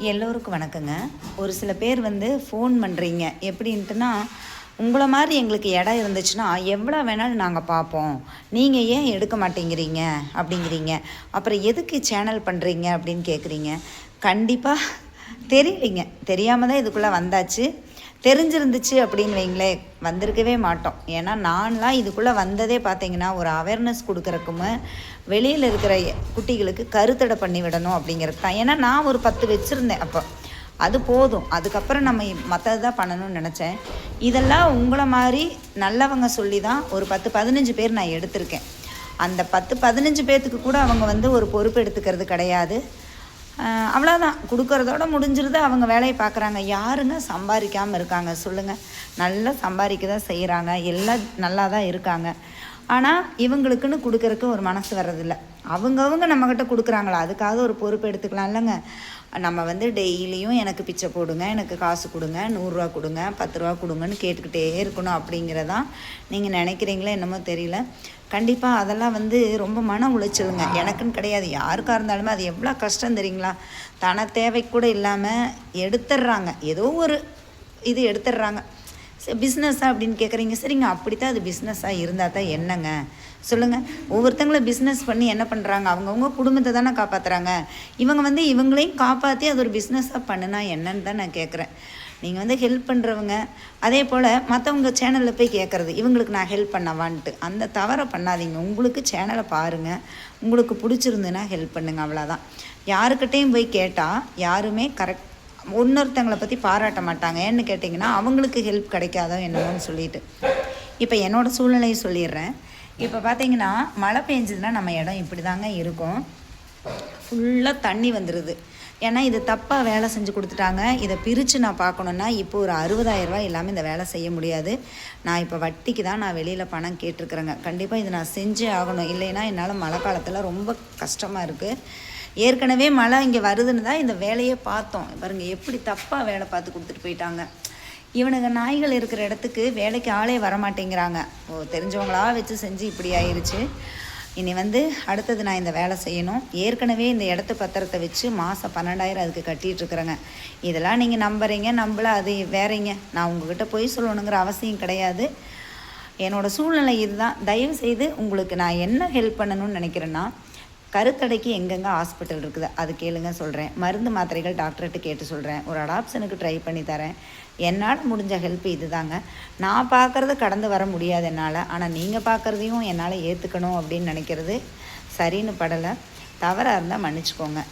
எல்லோருக்கும் வணக்கங்க. ஒரு சில பேர் ஃபோன் பண்ணுறீங்க எப்படின்ட்டுனா, உங்களை மாதிரி எங்களுக்கு இடம் இருந்துச்சுன்னா எவ்வளோ வேணாலும் நாங்கள் பார்ப்போம், நீங்கள் ஏன் எடுக்க மாட்டேங்கிறீங்க அப்படிங்கிறீங்க. அப்புறம் எதுக்கு சேனல் பண்ணுறீங்க அப்படின்னு கேட்குறீங்க. கண்டிப்பாக தெரியலைங்க, தெரியாமல் தான் இதுக்குள்ளே வந்தாச்சு. தெரிஞ்சிருந்துச்சு அப்படின்னு வைங்களேன், வந்திருக்கவே மாட்டோம். ஏன்னா நான்லாம் இதுக்குள்ளே வந்ததே பார்த்தீங்கன்னா ஒரு அவேர்னஸ் கொடுக்குறக்குமே, வெளியில் இருக்கிற குட்டிகளுக்கு கருத்தடை பண்ணி விடணும் அப்படிங்கிறது தான். ஏன்னா நான் ஒரு 10 வச்சுருந்தேன் அப்போ, அது போதும். அதுக்கப்புறம் நம்ம மற்றது தான் பண்ணணும்னு நினச்சேன். இதெல்லாம் உங்களை மாதிரி நல்லவங்க சொல்லி தான் ஒரு 10-15 பேர் நான் எடுத்திருக்கேன். அந்த 10-15 பேர்த்துக்கு கூட அவங்க ஒரு பொறுப்பு எடுத்துக்கிறது கிடையாது. அவ்வளோதான், கொடுக்குறதோட முடிஞ்சிருது. அவங்க வேலையை பார்க்குறாங்க. யாருங்க சம்பாதிக்காமல் இருக்காங்க சொல்லுங்கள்? நல்லா சம்பாதிக்க தான் செய்கிறாங்க, எல்லாம் நல்லா தான் இருக்காங்க. ஆனால் இவங்களுக்குன்னு கொடுக்குறக்கு ஒரு மனசு வர்றதில்ல. அவங்கவுங்க நம்மக்கிட்ட கொடுக்குறாங்களா, அதுக்காக ஒரு பொறுப்பு எடுத்துக்கலாம் இல்லைங்க. நம்ம டெய்லியும் எனக்கு பிச்சை போடுங்க, எனக்கு காசு கொடுங்க, 100 ரூபா கொடுங்க, 10 ரூபா கொடுங்கன்னு கேட்டுக்கிட்டே இருக்கணும் அப்படிங்கிறதான் நீங்கள் நினைக்கிறீங்களே என்னமோ தெரியல. கண்டிப்பாக அதெல்லாம் ரொம்ப மன உளைச்சலுங்க. எனக்குன்னு கிடையாது, யாருக்காக இருந்தாலுமே அது எவ்வளோ கஷ்டம் தெரியுங்களா. தன தேவை கூட இல்லாமல் எடுத்துடுறாங்க, ஏதோ ஒரு இது எடுத்துடுறாங்க. பிஸ்னஸ்ஸாக அப்படின்னு கேட்குறீங்க. சரிங்க, அப்படித்தான் அது பிஸ்னஸாக இருந்தால் தான் என்னங்க சொல்லுங்கள்? ஒவ்வொருத்தங்களும் பிஸ்னஸ் பண்ணி என்ன பண்ணுறாங்க, அவங்கவுங்க குடும்பத்தை தானே காப்பாற்றுறாங்க. இவங்க இவங்களையும் காப்பாற்றி அது ஒரு பிஸ்னஸாக பண்ணுனா என்னன்னு தான் நான் கேட்குறேன். நீங்கள் ஹெல்ப் பண்ணுறவங்க அதே போல் மற்றவங்க சேனலில் போய் கேட்குறது, இவங்களுக்கு நான் ஹெல்ப் பண்ணவான்ட்டு, அந்த தவறை பண்ணாதீங்க. உங்களுக்கு சேனலை பாருங்கள், உங்களுக்கு பிடிச்சிருந்துன்னா ஹெல்ப் பண்ணுங்கள், அவ்வளோதான். யாருக்கிட்டேயும் போய் கேட்டால் யாருமே இன்னொருத்தங்களை பற்றி பாராட்ட மாட்டாங்க. ஏன்னு கேட்டிங்கன்னா அவங்களுக்கு ஹெல்ப் கிடைக்காதோ என்னமோன்னு சொல்லிட்டு. இப்போ என்னோடய சூழ்நிலையை சொல்லிடுறேன். இப்போ பார்த்தீங்கன்னா மழை பெஞ்சதுன்னா நம்ம இடம் இப்படி தாங்க இருக்கும், ஃபுல்லாக தண்ணி வந்துடுது. ஏன்னா இது தப்பாக வேலை செஞ்சு கொடுத்துட்டாங்க. இதை பிரித்து நான் பார்க்கணுன்னா இப்போ ஒரு 60,000 ரூபா இல்லாமல் இந்த வேலை செய்ய முடியாது. நான் இப்போ வட்டிக்கு தான் நான் வெளியில் பணம் கேட்டிருக்கிறேங்க. கண்டிப்பாக இதை நான் செஞ்சே ஆகணும், இல்லைன்னா என்னால் மழை காலத்தில் ரொம்ப கஷ்டமாக இருக்குது. ஏற்கனவே மழை இங்கே வருதுன்னு தான் இந்த வேலையே பார்த்தோம். பாருங்கள் எப்படி தப்பாக வேலை பார்த்து கொடுத்துட்டு போயிட்டாங்க. இவனுங்க நாய்கள் இருக்கிற இடத்துக்கு வேலைக்கு ஆளே வரமாட்டேங்கிறாங்க. தெரிஞ்சவங்களா வச்சு செஞ்சு இப்படி ஆயிடுச்சு. இனி அடுத்தது நான் இந்த வேலை செய்யணும். ஏற்கனவே இந்த இடத்து பத்திரத்தை வச்சு மாதம் 12,000 அதுக்கு கட்டிகிட்ருக்குறேங்க. இதெல்லாம் நீங்கள் நம்புறீங்க, நம்பல அது வேறீங்க. நான் உங்கள்கிட்ட போய் சொல்லணுங்கிற அவசியம் கிடையாது. என்னோடய சூழ்நிலை இதுதான். தயவு செய்து உங்களுக்கு நான் என்ன ஹெல்ப் பண்ணணும்னு நினைக்கிறேன்னா, கருத்தடைக்கு எங்கெங்கே ஹாஸ்பிட்டல் இருக்குது அது கேளுங்க சொல்கிறேன். மருந்து மாத்திரைகள் டாக்டர்கிட்ட கேட்டு சொல்கிறேன். ஒரு அடாப்ஷனுக்கு ட்ரை பண்ணி தரேன். என்னால் முடிஞ்ச ஹெல்ப் இது தாங்க. நான் பார்க்குறது கடந்து வர முடியாது என்னால். ஆனால் நீங்கள் பார்க்குறதையும் என்னால் ஏற்றுக்கணும் அப்படின்னு நினைக்கிறது சரின்னு படலை. தவறாக இருந்தால் மன்னிச்சுக்கோங்க.